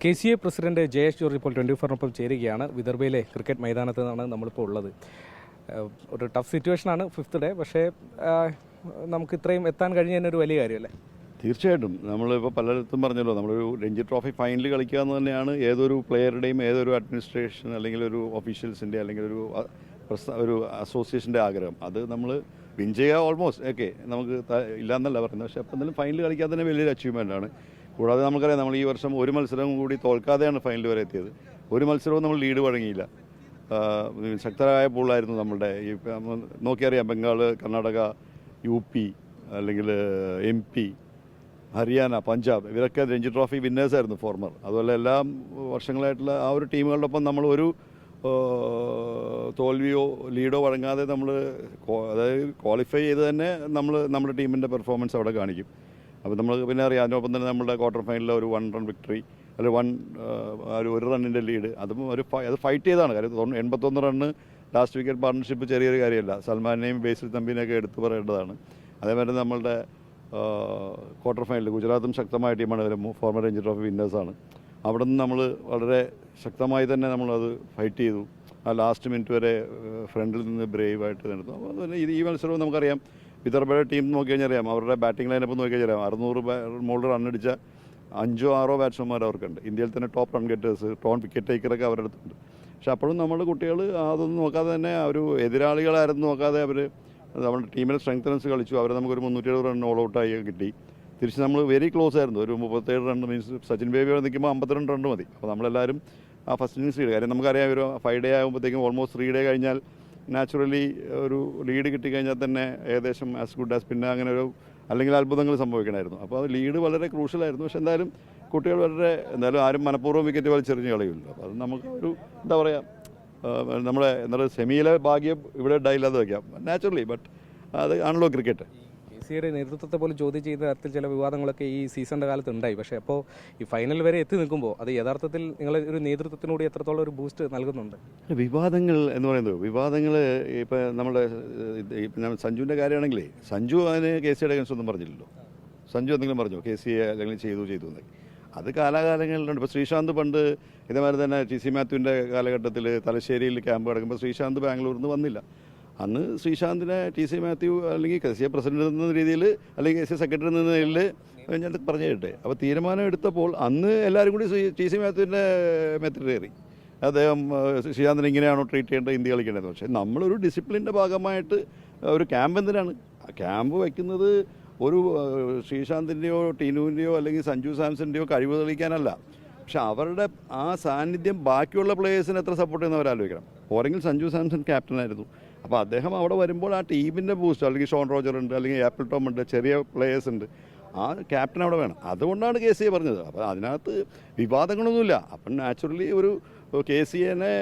KCA president Jayesh George ഇപ്പോൾ 24-നൊപ്പം ചേരുകയാണ്. വിദർഭയിലെ cricket മൈതാനത്ത് നിന്നാണ് നമ്മളിപ്പോൾ ഉള്ളത്. ഒരു ടഫ് സിറ്റുവേഷനാണ് 5th ഡേ, പക്ഷേ നമുക്ക് ഇത്രയും എത്താൻ കഴിഞ്ഞതിനൊരു വലിയ കാര്യമല്ലേ? തീർച്ചയായിട്ടും നമ്മളിപ്പോൾ പലയിടത്തും പറഞ്ഞല്ലോ, നമ്മളൊരു രഞ്ജി ട്രോഫി ഫൈനൽ കളിക്കുക എന്ന് തന്നെയാണ് ഏതൊരു പ്ലെയറുടെയും ഏതൊരു അഡ്മിനിസ്ട്രേഷൻ അല്ലെങ്കിൽ ഒരു ഒഫീഷ്യൽസിൻ്റെ അല്ലെങ്കിൽ ഒരു അസോസിയേഷൻ്റെ ആഗ്രഹം. അത് നമ്മൾ വിൻ ചെയ്യുക ഓൾമോസ്റ്റ് ഓക്കെ, നമുക്ക് ഇല്ലയെന്നല്ല പറയുന്നത്. പക്ഷേ അപ്പം എന്തായാലും ഫൈനൽ കളിക്കാൻ തന്നെ വലിയൊരു അച്ചീവ്മെൻ്റാണ്. കൂടാതെ നമുക്കറിയാം, നമ്മൾ ഈ വർഷം ഒരു മത്സരം കൂടി തോൽക്കാതെയാണ് ഫൈനൽ വരെ എത്തിയത്. ഒരു മത്സരവും നമ്മൾ ലീഡ് വഴങ്ങിയില്ല. ശക്തരായ പൂളായിരുന്നു നമ്മളുടെ. ഈ നോക്കിയറിയാം, ബംഗാൾ, കർണാടക, UP അല്ലെങ്കിൽ MP, ഹരിയാന, പഞ്ചാബ്, ഇവരൊക്കെ രഞ്ജി ട്രോഫി വിന്നേഴ്സായിരുന്നു ഫോർമർ. അതുപോലെ എല്ലാ വർഷങ്ങളായിട്ടുള്ള ആ ഒരു ടീമുകളുടെ ഒപ്പം നമ്മൾ ഒരു തോൽവിയോ ലീഡോ വഴങ്ങാതെ നമ്മൾ അതായത് ക്വാളിഫൈ ചെയ്ത് തന്നെ നമ്മുടെ ടീമിൻ്റെ പെർഫോമൻസ് അവിടെ കാണിക്കും. അപ്പോൾ നമ്മൾ പിന്നെ അറിയാം, അതിനൊപ്പം തന്നെ നമ്മുടെ ക്വാർട്ടർ ഫൈനലിൽ ഒരു 1 റൺ വിക്ടറി അല്ലെങ്കിൽ ഒരു റണ്ണിൻ്റെ ലീഡ്, അതും അത് ഫൈറ്റ് ചെയ്താണ്. കാര്യം 81 റണ്ണ് ലാസ്റ്റ് വിക്കറ്റ് പാർട്ണർഷിപ്പ് ചെറിയൊരു കാര്യമല്ല. സൽമാനെയും ബേസിൽ തമ്പിനെയൊക്കെ എടുത്തു പറയേണ്ടതാണ്. അതേപോലെ നമ്മളുടെ ക്വാർട്ടർ ഫൈനലിൽ ഗുജറാത്തും ശക്തമായ ടീമാണ്, ഫോർമർ രഞ്ജി ട്രോഫി വിന്നേഴ്സാണ്. അവിടെ നിന്ന് നമ്മൾ വളരെ ശക്തമായി തന്നെ നമ്മളത് ഫൈറ്റ് ചെയ്തു. ആ ലാസ്റ്റ് മിനിറ്റ് വരെ ഫ്രണ്ടിൽ നിന്ന് ബ്രേവായിട്ട് നടന്നു. അപ്പോൾ അതുപോലെ ഈ മത്സരവും നമുക്കറിയാം, വിദർഭയുടെ ടീം നോക്കിക്കഴിഞ്ഞാൽ അറിയാം, അവരുടെ ബാറ്റിംഗ് ലൈനപ്പ് നോക്കിക്കഴിഞ്ഞാൽ അറിയാം, 600 മുകളിൽ റണ്ണടിച്ച 5-6 ബാറ്റ്സ്മാൻമാർ അവർക്കുണ്ട്. ഇന്ത്യയിൽ തന്നെ top run getters, top wicket ടേക്കറൊക്കെ അവരുടെ അടുത്തുണ്ട്. പക്ഷെ അപ്പോഴും നമ്മുടെ കുട്ടികൾ അതൊന്നും നോക്കാതെ തന്നെ ഒരു എതിരാളികളായിരുന്നു നോക്കാതെ അവർ നമ്മുടെ ടീമിലെ സ്ട്രെങ്തനൻസ് കളിച്ചു. അവർ നമുക്കൊരു 370 റൺ ഓൾ ഔട്ടായി കിട്ടി. തിരിച്ച് നമ്മൾ വെരി ക്ലോസ് ആയിരുന്നു. ഒരു 37 റൺ മീൻസ് സച്ചിൻ ബേബി നിൽക്കുമ്പോൾ 52 റൺ മതി. അപ്പോൾ നമ്മളെല്ലാവരും ആ ഫസ്റ്റ് ഇന്നിങ്സ് ലീഡ്, കാര്യം നമുക്കറിയാം ഒരു 5 ഡേ ആകുമ്പോഴത്തേക്കും ഓൾമോസ്റ്റ് 3 ഡേ കഴിഞ്ഞാൽ നാച്ചുറലി ഒരു ലീഡ് കിട്ടിക്കഴിഞ്ഞാൽ തന്നെ ഏകദേശം ആസ് ഗുഡ് ആസ് പിന്നെ അങ്ങനെ ഒരു അല്ലെങ്കിൽ അത്ഭുതങ്ങൾ സംഭവിക്കണമായിരുന്നു. അപ്പോൾ അത് ലീഡ് വളരെ ക്രൂഷ്യലായിരുന്നു. പക്ഷെ എന്തായാലും കുട്ടികൾ എന്തായാലും ആരും മനഃപൂർവ്വം വിക്കറ്റ് വലിച്ചെറിഞ്ഞ് കളയില്ലല്ലോ. അപ്പോൾ അത് നമുക്ക് ഒരു എന്താ പറയുക, നമ്മുടെ എന്താ പറയുക, സെമിയിലെ ഭാഗ്യം ഇവിടെ ഉണ്ടായില്ലാതെ വയ്ക്കാം നാച്ചുറലി. ബട്ട് അത് ആണല്ലോ ക്രിക്കറ്റ്. KCAയുടെ നേതൃത്വത്തെ പോലും ചോദ്യം ചെയ്യുന്ന തരത്തിൽ ചില വിവാദങ്ങളൊക്കെ ഈ സീസണിൻ്റെ കാലത്ത് ഉണ്ടായി. പക്ഷേ അപ്പോൾ ഈ ഫൈനൽ വരെ എത്തി നിൽക്കുമ്പോൾ അത് യഥാർത്ഥത്തിൽ നിങ്ങൾ ഒരു നേതൃത്വത്തിനൂടി എത്രത്തോളം ഒരു ബൂസ്റ്റ് നൽകുന്നുണ്ട്? വിവാദങ്ങൾ എന്ന് പറയുന്നത് വിവാദങ്ങൾ ഇപ്പോൾ നമ്മുടെ സഞ്ജുവിൻ്റെ കാര്യമാണെങ്കിലേ, സഞ്ജു അതിന് KCAയുടെ അഗൻസ്റ്റ് ഒന്നും പറഞ്ഞില്ലല്ലോ. സഞ്ജു എന്തെങ്കിലും പറഞ്ഞു KCA അല്ലെങ്കിൽ ചെയ്തു എന്നൊക്കെ? അത് കാലാകാലങ്ങളിലുണ്ട്. ഇപ്പോൾ ശ്രീശാന്ത് പണ്ട് ഇതേമാതിരി തന്നെ TC മാത്യുവിൻ്റെ കാലഘട്ടത്തിൽ തലശ്ശേരിയിൽ ക്യാമ്പ് കിടക്കുമ്പോൾ ശ്രീശാന്ത് ബാംഗ്ലൂരിൽ നിന്ന് വന്നില്ല. അന്ന് ശ്രീശാന്തിനെ TC മാത്യു അല്ലെങ്കിൽ KCA പ്രസിഡന്റ് എന്ന രീതിയിൽ അല്ലെങ്കിൽ KCA സെക്രട്ടറി എന്ന നിലയിൽ ഞാൻ പറഞ്ഞു കേട്ടെ. അപ്പോൾ തീരുമാനം എടുത്തപ്പോൾ അന്ന് എല്ലാവരും കൂടി TC മാത്യുവിൻ്റെ മെത്തേഡ് കയറി. അദ്ദേഹം ശ്രീശാന്തിനെ ഇങ്ങനെയാണോ ട്രീറ്റ് ചെയ്യേണ്ടത്, ഇന്ത്യ കളിക്കേണ്ടത്? പക്ഷേ നമ്മളൊരു ഡിസിപ്ലിൻ്റെ ഭാഗമായിട്ട് ഒരു ക്യാമ്പ് എന്തിനാണ് ആ ക്യാമ്പ് വയ്ക്കുന്നത്? ഒരു ശ്രീശാന്തിൻ്റെയോ ടീനുവിൻ്റെയോ അല്ലെങ്കിൽ സഞ്ജു സാംസൻ്റെയോ കഴിവ് തെളിയിക്കാനല്ല. പക്ഷെ അവരുടെ ആ സാന്നിധ്യം ബാക്കിയുള്ള പ്ലേയേഴ്സിനെ എത്ര സപ്പോർട്ട് ചെയ്യുന്നവർ ആലോചിക്കണം. ഓരെങ്കിൽ സഞ്ജു സാംസൺ ക്യാപ്റ്റനായിരുന്നു. അപ്പോൾ അദ്ദേഹം അവിടെ വരുമ്പോൾ ആ ടീമിൻ്റെ ബൂസ്റ്റ്, അല്ലെങ്കിൽ ഷോൺ റോജർ ഉണ്ട്, അല്ലെങ്കിൽ ആപ്പിൾ ടോം ഉണ്ട്, ചെറിയ പ്ലേയേഴ്സ് ഉണ്ട്, ആ ക്യാപ്റ്റൻ അവിടെ വേണം. അതുകൊണ്ടാണ് KCA പറഞ്ഞത്. അപ്പോൾ അതിനകത്ത് വിവാദങ്ങളൊന്നുമില്ല. അപ്പം നാച്ചുറലി ഒരു KCAനെ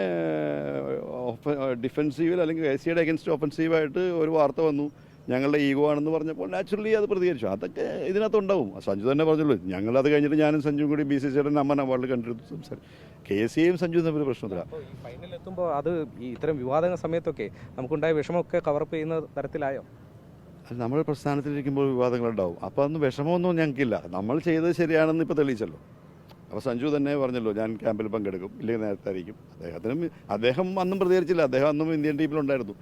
ഡിഫെൻസീവിൽ അല്ലെങ്കിൽ KCAയുടെ അഗൻസ്റ്റ് ഒഫൻസീവായിട്ട് ഒരു വാർത്ത വന്നു, ഞങ്ങളുടെ ഈഗോ ആണെന്ന് പറഞ്ഞപ്പോൾ നാച്ചുറലി അത് പ്രതികരിച്ചു. അതൊക്കെ ഇതിനകത്തുണ്ടാവും. സഞ്ജു തന്നെ പറഞ്ഞല്ലോ, ഞങ്ങളത് കഴിഞ്ഞിട്ട് ഞാനും സഞ്ജുവും കൂടി BCCയുടെ അമ്മൻ അവാർഡ് കണ്ടിട്ട് സംസാരിച്ചു. KCAയും സഞ്ജുവും തമ്മിൽ പ്രശ്നത്തില്ല. ഫൈനലിലെത്തുമ്പോൾ അത് ഇത്തരം വിവാദങ്ങൾ സമയത്തൊക്കെ നമുക്കുണ്ടായ വിഷമമൊക്കെ കവറപ്പ് ചെയ്യുന്ന തരത്തിലായോ? അത് നമ്മൾ പ്രസ്ഥാനത്തിലിരിക്കുമ്പോൾ വിവാദങ്ങളുണ്ടാവും. അപ്പോൾ അതൊന്നും വിഷമമൊന്നും ഞങ്ങൾക്കില്ല. നമ്മൾ ചെയ്തത് ശരിയാണെന്ന് ഇപ്പോൾ തെളിയിച്ചല്ലോ. അപ്പോൾ സഞ്ജു തന്നെ പറഞ്ഞല്ലോ, ഞാൻ ക്യാമ്പിൽ പങ്കെടുക്കും, ഇല്ലെങ്കിൽ നേരത്തെ ആയിരിക്കും. അദ്ദേഹം അന്നും പ്രതികരിച്ചില്ല. അദ്ദേഹം അന്നും ഇന്ത്യൻ ടീമിലുണ്ടായിരുന്നു.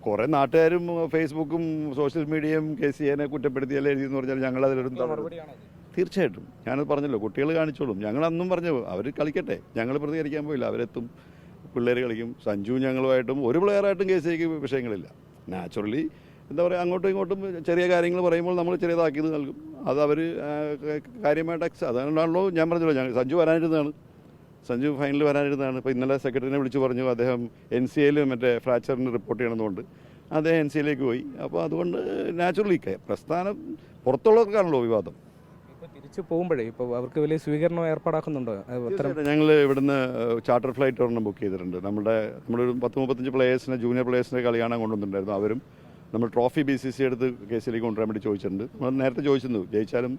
കുറേ നാട്ടുകാരും ഫേസ്ബുക്കും സോഷ്യൽ മീഡിയയും KCAനെ കുറ്റപ്പെടുത്തിയല്ലേ എഴുതിയെന്ന് പറഞ്ഞാൽ ഞങ്ങളതിലൊരു തീർച്ചയായിട്ടും ഞാനത് പറഞ്ഞല്ലോ, കുട്ടികൾ കാണിച്ചോളും. ഞങ്ങളന്നും പറഞ്ഞു അവർ കളിക്കട്ടെ, ഞങ്ങൾ പ്രതികരിക്കാൻ പോയില്ല. അവരെത്തും, പിള്ളേർ കളിക്കും. സഞ്ജു ഞങ്ങളുമായിട്ടും ഒരു പ്ലെയറായിട്ടും KCAക്ക് വിഷയങ്ങളില്ല. നാച്ചുറലി എന്താ പറയുക, അങ്ങോട്ടും ഇങ്ങോട്ടും ചെറിയ കാര്യങ്ങൾ പറയുമ്പോൾ നമ്മൾ ചെറിയതാക്കിയത് നൽകും. അത് അവർ കാര്യമായിട്ട് അതുകൊണ്ടാണല്ലോ ഞാൻ പറഞ്ഞല്ലോ, സഞ്ജു വരാനിരുന്നതാണ്. സഞ്ജു ഫൈനലിൽ വരാനിരുന്നതാണ്. ഇപ്പോൾ ഇന്നലെ സെക്രട്ടറിനെ വിളിച്ച് പറഞ്ഞു, അദ്ദേഹം NCAയിൽ മറ്റേ ഫ്രാക്ചറിന് റിപ്പോർട്ട് ചെയ്യണമെന്നുണ്ട്. അദ്ദേഹം NCAയിലേക്ക് പോയി. അപ്പോൾ അതുകൊണ്ട് നാച്ചുറലി പ്രസ്ഥാനം പുറത്തുള്ളവർക്കാണല്ലോ വിവാദം. ഇപ്പോൾ തിരിച്ചു പോകുമ്പോഴേ ഇപ്പോൾ അവർക്ക് വലിയ സ്വീകരണം ഏർപ്പാടാക്കുന്നുണ്ടോ? ഞങ്ങൾ ഇവിടുന്ന് ചാർട്ടർ ഫ്ലൈറ്റ് ഒരെണ്ണം ബുക്ക് ചെയ്തിട്ടുണ്ട്. നമ്മളൊരു 10-35 പ്ലേയേഴ്സിനെ, ജൂനിയർ പ്ലേയേഴ്സിനെ കളി കാണാൻ കൊണ്ടുവന്നിട്ടുണ്ടായിരുന്നു. അവരും നമ്മൾ ട്രോഫി BCC എടുത്ത് KCAയിലേക്ക് കൊണ്ടുവരാൻ വേണ്ടി ചോദിച്ചിട്ടുണ്ട്. നമ്മൾ നേരത്തെ ചോദിച്ചിരുന്നു, ജയിച്ചാലും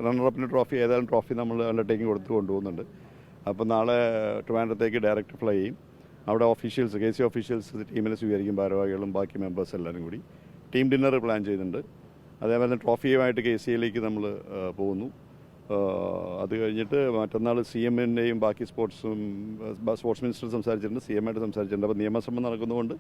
റണ്ണറപ്പിൻ്റെ ട്രോഫി ഏതായാലും ട്രോഫി നമ്മൾ അണ്ടർടേക്കിംഗ് കൊടുത്ത് കൊണ്ടുപോകുന്നുണ്ട്. അപ്പോൾ നാളെ ട്രിവാൻഡ്രത്തേക്ക് ഡയറക്റ്റ് ഫ്ലൈ ചെയ്യും. അവിടെ ഒഫീഷ്യൽസ്, KCA ഒഫീഷ്യൽസ് ടീമിനെ സ്വീകരിക്കും, ഭാരവാഹികളും ബാക്കി മെമ്പേഴ്സ് എല്ലാവരും കൂടി. ടീം ഡിന്നർ പ്ലാൻ ചെയ്യുന്നുണ്ട്. അതേപോലെ ട്രോഫിയുമായിട്ട് KCAയിലേക്ക് നമ്മൾ പോകുന്നു. അത് കഴിഞ്ഞിട്ട് മറ്റന്നാൾ സി എമ്മിൻ്റെയും ബാക്കി സ്പോർട്സ് മിനിസ്റ്റർ സംസാരിച്ചിട്ടുണ്ട്, സി എമ്മായിട്ട് സംസാരിച്ചിട്ടുണ്ട്. അപ്പോൾ നിയമസഭ നടക്കുന്നതുകൊണ്ട്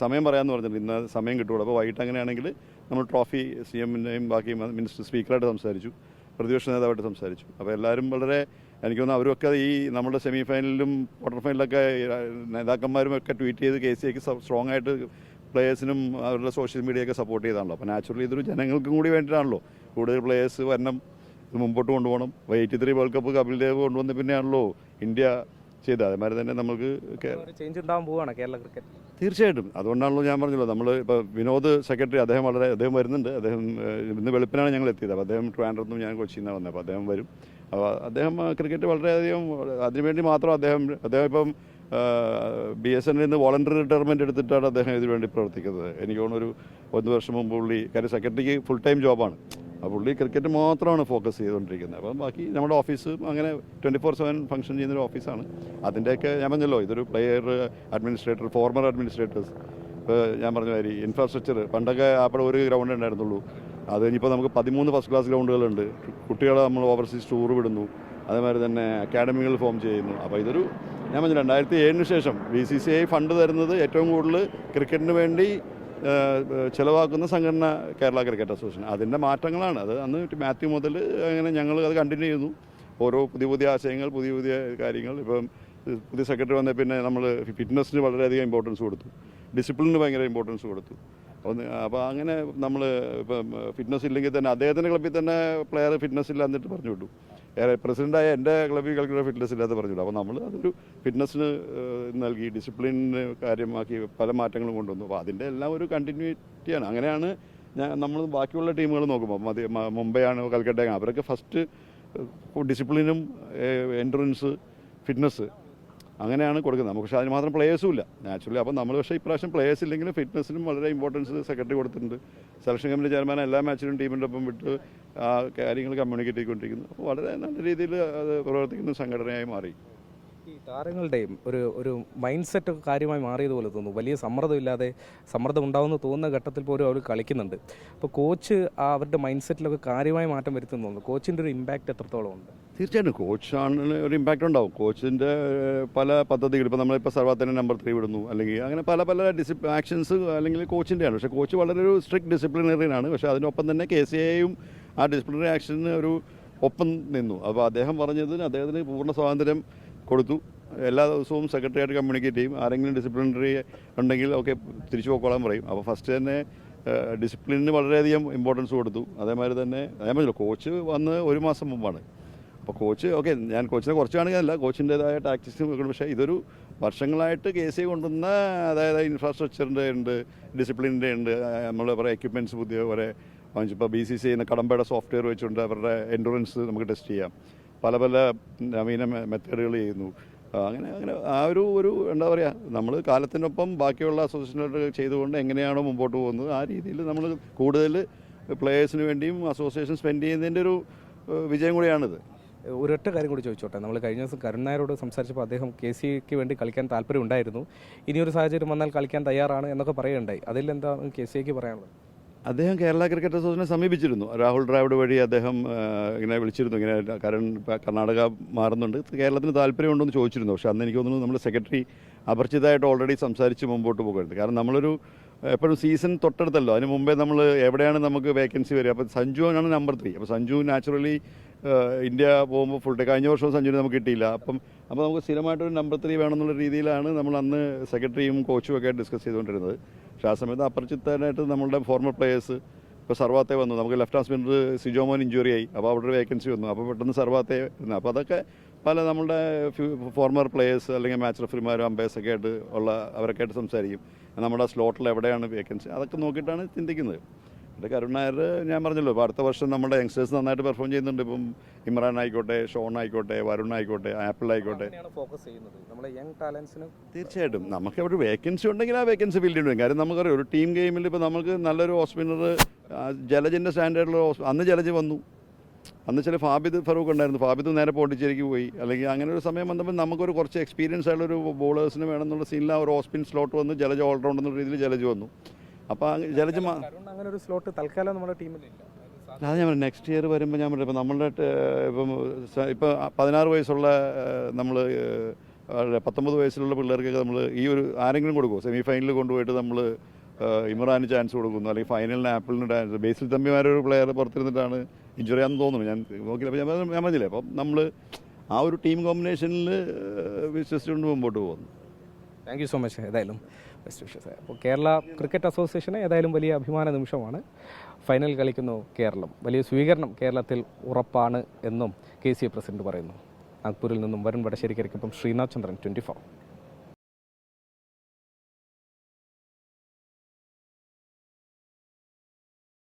സമയം പറയാമെന്ന് പറഞ്ഞിട്ടുണ്ട്. ഇന്ന് സമയം കിട്ടുള്ളൂ. അപ്പോൾ വൈകിട്ട് അങ്ങനെയാണെങ്കിൽ നമ്മൾ ട്രോഫി സി എമ്മിൻ്റെയും ബാക്കി മിനിസ്റ്റർ സ്പീക്കറായിട്ട് സംസാരിച്ചു, പ്രതിപക്ഷ നേതാവായിട്ട് സംസാരിച്ചു. അപ്പോൾ എല്ലാവരും വളരെ, എനിക്ക് തോന്നുന്നു അവരൊക്കെ ഈ നമ്മുടെ സെമി ഫൈനലിലും ക്വാർട്ടർ ഫൈനലിലൊക്കെ നേതാക്കന്മാരും ഒക്കെ ട്വീറ്റ് ചെയ്ത് KCAക്ക് സ്ട്രോങ് ആയിട്ട് പ്ലേയേഴ്സിനും അവരുടെ സോഷ്യൽ മീഡിയയൊക്കെ സപ്പോർട്ട് ചെയ്താണല്ലോ. അപ്പോൾ നാച്ചുറലി ഇതൊരു ജനങ്ങൾക്കും കൂടി വേണ്ടിയിട്ടാണല്ലോ കൂടുതൽ പ്ലേയേഴ്സ് വരണം, ഇത് മുമ്പോട്ട് കൊണ്ടുപോകണം. 83 വേൾഡ് കപ്പ് കപിൽ ദേവ് കൊണ്ടുവന്ന് പിന്നെയാണല്ലോ ഇന്ത്യ ചെയ്തത്. അതേമാതിരി തന്നെ നമുക്ക് ചേഞ്ച് ഉണ്ടാകാൻ പോവുകയാണ് കേരള ക്രിക്കറ്റ്. തീർച്ചയായിട്ടും അതുകൊണ്ടാണല്ലോ ഞാൻ പറഞ്ഞല്ലോ, നമ്മൾ ഇപ്പോൾ വിനോദ് സെക്രട്ടറി അദ്ദേഹം വരുന്നുണ്ട്. അദ്ദേഹം ഇന്ന് വെളുപ്പിനാണ് ഞങ്ങൾ എത്തിയത്. അപ്പോൾ അദ്ദേഹം ട്രിവാൻഡ്രത്തും ഞാൻ കൊച്ചിയിൽ നിന്നാണ് വന്നത്. അപ്പോൾ അദ്ദേഹം വരും. അപ്പോൾ അദ്ദേഹം ക്രിക്കറ്റ് വളരെയധികം അതിനുവേണ്ടി മാത്രം അദ്ദേഹം ഇപ്പം BSNൽ നിന്ന് വോളണ്ടറി റിട്ടയർമെൻറ്റ് എടുത്തിട്ടാണ് അദ്ദേഹം ഇതിനുവേണ്ടി പ്രവർത്തിക്കുന്നത്. എനിക്ക് തോന്നുന്നു ഒരു 1 വർഷം മുമ്പ് പുള്ളി, കാര്യം സെക്രട്ടറിക്ക് ഫുൾ ടൈം ജോബാണ്. അപ്പോൾ പുള്ളി ക്രിക്കറ്റ് മാത്രമാണ് ഫോക്കസ് ചെയ്തുകൊണ്ടിരിക്കുന്നത്. അപ്പം ബാക്കി നമ്മുടെ ഓഫീസ് അങ്ങനെ 24/7 ഫംഗ്ഷൻ ചെയ്യുന്നൊരു ഓഫീസാണ്. അതിൻ്റെയൊക്കെ ഞാൻ പറഞ്ഞല്ലോ, ഇതൊരു പ്ലെയർ അഡ്മിനിസ്ട്രേറ്റർ, ഫോർമർ അഡ്മിനിസ്ട്രേറ്റേഴ്സ്, ഇപ്പോൾ ഞാൻ പറഞ്ഞ മാതിരി ഇൻഫ്രാസ്ട്രക്ചർ, പണ്ടൊക്കെ അവിടെ ഒരു ഗ്രൗണ്ട് ഉണ്ടായിരുന്നുള്ളൂ, അത് കഴിഞ്ഞിപ്പോൾ നമുക്ക് 13 ഫസ്റ്റ് ക്ലാസ് ഗ്രൗണ്ടുകളുണ്ട്. കുട്ടികളെ നമ്മൾ ഓവർസീസ് ടൂർ വിടുന്നു, അതേമാതിരി തന്നെ അക്കാഡമികൾ ഫോം ചെയ്യുന്നു. അപ്പോൾ ഇതൊരു, ഞാൻ പറഞ്ഞു 2007 ശേഷം BCCI ഫണ്ട് തരുന്നത് ഏറ്റവും കൂടുതൽ ക്രിക്കറ്റിന് വേണ്ടി ചിലവാക്കുന്ന സംഘടന കേരള ക്രിക്കറ്റ് അസോസിയേഷൻ. അതിൻ്റെ മാറ്റങ്ങളാണ് അത്. അന്ന് മാത്യു മുതൽ അങ്ങനെ ഞങ്ങൾ അത് കണ്ടിന്യൂ ചെയ്യുന്നു. ഓരോ പുതിയ ആശയങ്ങൾ, പുതിയ കാര്യങ്ങൾ. ഇപ്പം പുതിയ സെക്രട്ടറി വന്ന പിന്നെ നമ്മൾ ഫിറ്റ്നസ്സിന് വളരെയധികം ഇമ്പോർട്ടൻസ് കൊടുത്തു, ഡിസിപ്ലിന് ഭയങ്കര ഇമ്പോർട്ടൻസ് കൊടുത്തു. അപ്പോൾ അങ്ങനെ നമ്മൾ ഇപ്പം ഫിറ്റ്നസ് ഇല്ലെങ്കിൽ തന്നെ അദ്ദേഹത്തിൻ്റെ ക്ലബ്ബിൽ തന്നെ പ്ലെയർ ഫിറ്റ്നസ് ഇല്ല എന്നിട്ട് പറഞ്ഞു വിട്ടു. പ്രസിഡൻ്റായ എൻ്റെ ക്ലബ്ബിൽ കളിക്കുന്ന ഫിറ്റ്നസ് ഇല്ലാതെ പറഞ്ഞു വിട്ടു. അപ്പോൾ നമ്മൾ അതൊരു ഫിറ്റ്നസ്സിന് നൽകി, ഡിസിപ്ലിന് കാര്യമാക്കി പല മാറ്റങ്ങളും കൊണ്ടുവന്നു. അപ്പോൾ അതിൻ്റെ എല്ലാം ഒരു കണ്ടിന്യൂറ്റിയാണ്. അങ്ങനെയാണ് നമ്മൾ ബാക്കിയുള്ള ടീമുകൾ നോക്കുമ്പോൾ മുംബൈ ആണ്, കൽക്കട്ടയാണ്, അവരൊക്കെ ഫസ്റ്റ് ഡിസിപ്ലിനും എൻട്രൻസ് ഫിറ്റ്നസ് അങ്ങനെയാണ് കൊടുക്കുന്നത്. നമുക്ക് പക്ഷേ അതിന് മാത്രം പ്ലേയേഴ്സും ഇല്ല നാച്ചുറലി. അപ്പോൾ നമ്മൾ പക്ഷേ ഇപ്രാവശ്യം പ്ലേയേഴ്സ് ഇല്ലെങ്കിലും ഫിറ്റ്നസ്സിനും വളരെ ഇമ്പോർട്ടൻസ് സെക്രട്ടറി കൊടുത്തിട്ടുണ്ട്. സെലക്ഷൻ കമ്മിറ്റി ചെയർമാൻ എല്ലാ മാച്ചിലും ടീമിൻ്റെ ഒപ്പം വിട്ട് ആ കാര്യങ്ങൾ കമ്മ്യൂണിക്കേറ്റ് ചെയ്തുകൊണ്ടിരിക്കുന്നു. അപ്പോൾ വളരെ നല്ല രീതിയിൽ അത് പ്രവർത്തിക്കുന്ന സംഘടനയായി മാറി. ഈ താരങ്ങളുടെയും ഒരു മൈൻഡ് സെറ്റ് കാര്യമായി മാറിയതുപോലെ തോന്നുന്നു. വലിയ സമ്മർദ്ദം ഉണ്ടാകുമെന്ന് തോന്നുന്ന ഘട്ടത്തിൽ പോലും അവർ കളിക്കുന്നുണ്ട്. അപ്പോൾ കോച്ച് അവരുടെ മൈൻഡ് സെറ്റിലൊക്കെ കാര്യമായ മാറ്റം വരുത്തുന്നു തോന്നുന്നു. കോച്ചിൻ്റെ ഒരു ഇമ്പാക്റ്റ് എത്രത്തോളം ഉണ്ട്? തീർച്ചയായിട്ടും കോച്ചാണ് ഒരു ഇമ്പാക്റ്റ് ഉണ്ടാവും. കോച്ചിൻ്റെ പല പദ്ധതികൾ, ഇപ്പോൾ നമ്മളിപ്പോൾ സർവാത്തനെ നമ്പർ 3 വിടുന്നു, അല്ലെങ്കിൽ അങ്ങനെ പല ആക്ഷൻസ് അല്ലെങ്കിൽ കോച്ചിൻ്റെയാണ്. പക്ഷേ കോച്ച് വളരെ ഒരു സ്ട്രിക്റ്റ് ഡിസിപ്ലിനറിയാണ്. പക്ഷേ അതിനൊപ്പം തന്നെ KCAയും ആ ഡിസിപ്ലിനറി ആക്ഷന് ഒരു ഒപ്പം നിന്നു. അപ്പോൾ അദ്ദേഹം പറഞ്ഞതിന് അദ്ദേഹത്തിന് പൂർണ്ണ സ്വാതന്ത്ര്യം കൊടുത്തു. എല്ലാ ദിവസവും സെക്രട്ടറിയായിട്ട് കമ്മ്യൂണിക്കേറ്റ് ചെയ്യും. ആരെങ്കിലും ഡിസിപ്ലിനറി ഉണ്ടെങ്കിൽ ഓക്കെ തിരിച്ചു പോക്കോളാൻ പറയും. അപ്പോൾ ഫസ്റ്റ് തന്നെ ഡിസിപ്ലിന് വളരെയധികം ഇമ്പോർട്ടൻസ് കൊടുത്തു. അതേമാതിരി തന്നെ ഞാൻ പറഞ്ഞല്ലോ, കോച്ച് വന്ന് 1 മാസം മുമ്പാണ്. അപ്പോൾ കോച്ച് ഞാൻ കോച്ചിനെ കുറച്ച് കാണുകയല്ല, കോച്ചിൻ്റേതായ ടാക്ടിക്സ് വെക്കണം. പക്ഷേ ഇതൊരു വർഷങ്ങളായിട്ട് KCA കൊണ്ടുവന്ന, അതായത് ഇൻഫ്രാസ്ട്രക്ചറിൻ്റെ ഉണ്ട്, ഡിസിപ്ലിൻ്റെ ഉണ്ട്, നമ്മൾ പറയുക എക്യുപ്മെൻറ്റ്സ് പുതിയ കുറേ വാങ്ങിച്ചപ്പോൾ BCCI കടമ്പയുടെ സോഫ്റ്റ്വെയർ വെച്ചുകൊണ്ട് അവരുടെ എൻഡുറൻസ് നമുക്ക് ടെസ്റ്റ് ചെയ്യാം. പല നവീന മെത്തേഡുകൾ ചെയ്യുന്നു. അങ്ങനെ ആ ഒരു എന്താ പറയുക, നമ്മൾ കാലത്തിനൊപ്പം ബാക്കിയുള്ള അസോസിയേഷനുകൾ ചെയ്തുകൊണ്ട് എങ്ങനെയാണോ മുമ്പോട്ട് പോകുന്നത് ആ രീതിയിൽ നമ്മൾ കൂടുതൽ പ്ലേയേഴ്സിന് വേണ്ടിയും അസോസിയേഷൻ സ്പെൻഡ് ചെയ്യുന്നതിൻ്റെ ഒരു വിജയം കൂടിയാണിത്. ഒരൊറ്റ കാര്യം കൂടി ചോദിച്ചോട്ടെ. നമ്മൾ കഴിഞ്ഞ ദിവസം കരുൺ നായരോട് സംസാരിച്ചപ്പോൾ അദ്ദേഹം KCAക്ക് വേണ്ടി കളിക്കാൻ താല്പര്യം ഉണ്ടായിരുന്നു, ഇനിയൊരു സാഹചര്യം വന്നാൽ കളിക്കാൻ തയ്യാറാണ് എന്നൊക്കെ പറയുകയുണ്ടായി. അതിലെന്താണ് KCAക്ക് പറയാനുള്ളത്? അദ്ദേഹം കേരള ക്രിക്കറ്റ് അസോസിയേഷനെ സമീപിച്ചിരുന്നു. രാഹുൽ ദ്രാവിഡ് വഴി അദ്ദേഹം ഇങ്ങനെ വിളിച്ചിരുന്നു, ഇങ്ങനെ കർണാടക മാറുന്നുണ്ട്, കേരളത്തിന് താല്പര്യമുണ്ടോ എന്ന് ചോദിച്ചിരുന്നു. പക്ഷേ അന്ന് എനിക്ക് തോന്നുന്നു നമ്മൾ സെക്രട്ടറി അപരിചിതമായിട്ട് ഓൾറെഡി സംസാരിച്ച് മുമ്പോട്ട് പോകരുത്. കാരണം നമ്മളൊരു എപ്പോഴും സീസൺ തൊട്ടടുത്തല്ലോ, അതിന് മുമ്പേ നമ്മൾ എവിടെയാണ് നമുക്ക് വേക്കൻസി വരിക. അപ്പോൾ സഞ്ജുവാണ് നമ്പർ 3. അപ്പോൾ സഞ്ജു നാച്ചുറലി ഇന്ത്യ പോകുമ്പോൾ ഫുൾ ടൈം, കഴിഞ്ഞ വർഷവും സഞ്ജുവിന് നമുക്ക് കിട്ടിയില്ല. അപ്പോൾ നമുക്ക് സ്ഥിരമായിട്ടൊരു നമ്പർ 3 വേണമെന്നുള്ള രീതിയിലാണ് നമ്മൾ അന്ന് സെക്രട്ടറിയും കോച്ചും ഒക്കെ ഡിസ്കസ് ചെയ്തുകൊണ്ടിരുന്നത്. പക്ഷേ ആ സമയത്ത് അപരിചിതനായിട്ട് നമ്മളുടെ ഫോർമർ പ്ലേയേഴ്സ്, ഇപ്പോൾ സർവാത്തെ വന്നു, നമുക്ക് left hand spinner Sijomon injury ആയി, അപ്പോൾ അവിടെ ഒരു വേക്കൻസി വന്നു. അപ്പോൾ പെട്ടെന്ന് സർവാത്തെ വന്നു. അപ്പോൾ അതൊക്കെ പല നമ്മളുടെ ഫോർമർ പ്ലേയേഴ്സ് അല്ലെങ്കിൽ മാച്ച് റെഫറിമാരും അമ്പയേഴ്സൊക്കെ ആയിട്ട് അവരൊക്കെ ആയിട്ട് സംസാരിക്കും. നമ്മുടെ സ്ലോട്ടിൽ എവിടെയാണ് വേക്കൻസി, അതൊക്കെ നോക്കിയിട്ടാണ് ചിന്തിക്കുന്നത്. എൻ്റെ കരുൺ നായർ ഞാൻ പറഞ്ഞല്ലോ, ഇപ്പോൾ അടുത്ത വർഷം നമ്മുടെ യങ്സ്റ്റേഴ്സ് നന്നായിട്ട് പെർഫോം ചെയ്യുന്നുണ്ട്. ഇപ്പം ഇമ്രാൻ ആയിക്കോട്ടെ, ഷോൺ ആയിക്കോട്ടെ, വരുൺ ആയിക്കോട്ടെ, ആപ്പിൾ ആയിക്കോട്ടെ, തീർച്ചയായിട്ടും നമുക്ക് അവിടെ വേക്കൻസി ഉണ്ടെങ്കിൽ ആ വേക്കൻസി ഫിൽ ചെയ്യണം. കാര്യം നമുക്കറിയാം, ഒരു ടീം ഗെയിമിൽ ഇപ്പോൾ നമുക്ക് നല്ലൊരു ഓഫ് സ്പിന്നർ, ജലജിൻ്റെ സ്റ്റാൻഡേർഡിലുള്ള അന്ന് ജലജ് വന്നു, അന്ന് ചില ഫാബിദ് ഫറൂഖ് ഉണ്ടായിരുന്നു, ഫാബിദ് നേരെ പോണ്ടിച്ചേരിക്ക് പോയി. അല്ലെങ്കിൽ അങ്ങനെ ഒരു സമയം വന്നപ്പോൾ നമുക്കൊരു കുറച്ച് എക്സ്പീരിയൻസ് ആയിട്ടുള്ളൊരു ബോളേഴ്സിന് വേണമെന്നുള്ള സീനിൽ ആ ഒരു ഓഫ് സ്പിൻ സ്ലോട്ട് വന്ന് ജലജ് ഓൾറൗണ്ട് എന്നുള്ള രീതിയിൽ ജലജ് വന്നു. അപ്പോൾ ജലജ് അങ്ങനെ ഒരു സ്ലോട്ട് തൽക്കാലം നമ്മുടെ ടീമിലില്ല. അത് ഞാൻ നെക്സ്റ്റ് ഇയർ വരുമ്പോൾ ഞാൻ പറയാം ഇപ്പം നമ്മളുടെ ഇപ്പം 16 വയസ്സുള്ള നമ്മൾ 19 വയസ്സിലുള്ള പിള്ളേർക്കൊക്കെ നമ്മൾ ഈ ഒരു ആരെങ്കിലും കൊടുക്കുമോ സെമി ഫൈനലിൽ കൊണ്ടുപോയിട്ട് നമ്മൾ ഇമ്രാന് ചാൻസ് കൊടുക്കുന്നു അല്ലെങ്കിൽ ഫൈനലിന് ആപ്പിളിന് ചാൻസ് ബേസിൽ തമ്പിമാരൊരു പ്ലെയർ പുറത്തിരുന്നിട്ടാണ് ഇഞ്ചുറി ആണെന്ന് തോന്നുന്നു ഞാൻ നോക്കില്ല അപ്പോൾ ഞാൻ പറഞ്ഞില്ലേ അപ്പം നമ്മൾ ആ ഒരു ടീം കോമ്പിനേഷനിൽ വിശ്വസിച്ചുകൊണ്ട് മുമ്പോട്ട് പോകുന്നു. Thank you so much. ഏതായാലും ബെസ്റ്റ് വിഷസ്. അപ്പോൾ കേരള ക്രിക്കറ്റ് അസോസിയേഷന് ഏതായാലും വലിയ അഭിമാന നിമിഷമാണ്. ഫൈനൽ കളിക്കുന്നു കേരളം. വലിയ സ്വീകരണം കേരളത്തിൽ ഉറപ്പാണ് എന്നും KCA പ്രസിഡന്റ് പറയുന്നു. നാഗ്പൂരിൽ നിന്നും വരുൺ വടശ്ശേരിക്കരിക്കൊപ്പം ശ്രീനാഥ് ചന്ദ്രൻ, 24.